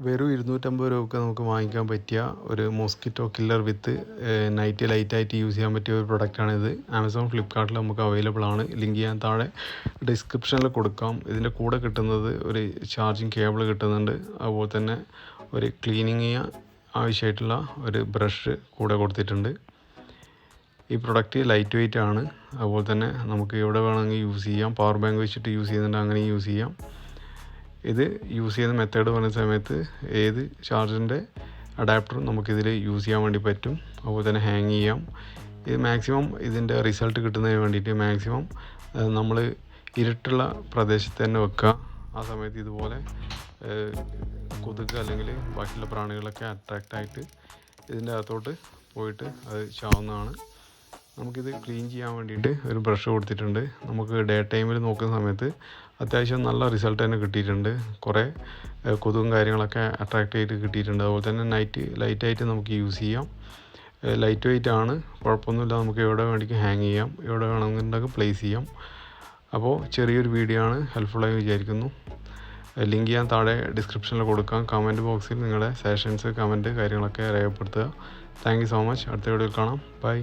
വെറും 250 രൂപയ്ക്ക് നമുക്ക് വാങ്ങിക്കാൻ പറ്റിയ ഒരു മോസ്കിറ്റോ കില്ലർ വിത്ത് നൈറ്റ് ലൈറ്റായിട്ട് യൂസ് ചെയ്യാൻ പറ്റിയ ഒരു പ്രൊഡക്റ്റാണിത്. ആമസോൺ ഫ്ലിപ്കാർട്ടിൽ നമുക്ക് അവൈലബിൾ ആണ്. ലിങ്ക് ഞാൻ താഴെ ഡിസ്ക്രിപ്ഷനിൽ കൊടുക്കാം. ഇതിൻ്റെ കൂടെ കിട്ടുന്നത് ഒരു ചാർജിങ് കേബിൾ കിട്ടുന്നുണ്ട്. അതുപോലെ തന്നെ ഒരു ക്ലീനിങ് ആവശ്യമായിട്ടുള്ള ഒരു ബ്രഷ് കൂടെ കൊടുത്തിട്ടുണ്ട്. ഈ പ്രൊഡക്റ്റ് ലൈറ്റ് വെയിറ്റ് ആണ്. അതുപോലെ തന്നെ നമുക്ക് എവിടെ വേണമെങ്കിൽ യൂസ് ചെയ്യാം. പവർ ബാങ്ക് വെച്ചിട്ട് യൂസ് ചെയ്യുന്നുണ്ട്, അങ്ങനെ യൂസ് ചെയ്യാം. ഇത് യൂസ് ചെയ്യുന്ന മെത്തേഡ് പറഞ്ഞ സമയത്ത് ഏത് ചാർജറിൻ്റെ അഡാപ്റ്ററും നമുക്കിതിൽ യൂസ് ചെയ്യാൻ വേണ്ടി പറ്റും. അതുപോലെ തന്നെ ഹാങ് ചെയ്യാം. ഇത് മാക്സിമം ഇതിൻ്റെ റിസൾട്ട് കിട്ടുന്നതിന് വേണ്ടിയിട്ട് മാക്സിമം നമ്മൾ ഇരുട്ടുള്ള പ്രദേശത്ത് തന്നെ വെക്കുക. ആ സമയത്ത് ഇതുപോലെ കൊതുക് അല്ലെങ്കിൽ ബാക്കിയുള്ള പ്രാണികളൊക്കെ അട്രാക്റ്റായിട്ട് ഇതിൻ്റെ അകത്തോട്ട് പോയിട്ട് അത് ചാവുന്നതാണ്. നമുക്കിത് ക്ലീൻ ചെയ്യാൻ വേണ്ടിയിട്ട് ഒരു ബ്രഷ് കൊടുത്തിട്ടുണ്ട്. നമുക്ക് ഡേ ടൈമിൽ നോക്കുന്ന സമയത്ത് അത്യാവശ്യം നല്ല റിസൾട്ട് തന്നെ കിട്ടിയിട്ടുണ്ട്. കുറേ കൊതുകും കാര്യങ്ങളൊക്കെ അട്രാക്റ്റ് ചെയ്തിട്ട് കിട്ടിയിട്ടുണ്ട്. അതുപോലെ തന്നെ ലൈറ്റായിട്ട് നമുക്ക് യൂസ് ചെയ്യാം. ലൈറ്റ് വെയിറ്റ് ആണ്, കുഴപ്പമൊന്നുമില്ല. നമുക്ക് എവിടെ വേണമെങ്കിൽ ഹാങ് ചെയ്യാം, എവിടെ വേണമെന്നുണ്ടെങ്കിൽ പ്ലേസ് ചെയ്യാം. അപ്പോൾ ചെറിയൊരു വീഡിയോ ആണ്, ഹെൽപ്ഫുള്ളായി വിചാരിക്കുന്നു. ലിങ്ക് ഞാൻ താഴെ ഡിസ്ക്രിപ്ഷനിൽ കൊടുക്കാം. കമൻറ്റ് ബോക്സിൽ നിങ്ങളുടെ സജഷൻസ്, കമൻറ്റ് കാര്യങ്ങളൊക്കെ രേഖപ്പെടുത്തുക. Thank you so much. അടുത്ത വീഡിയോയിൽ കാണാം. ബൈ.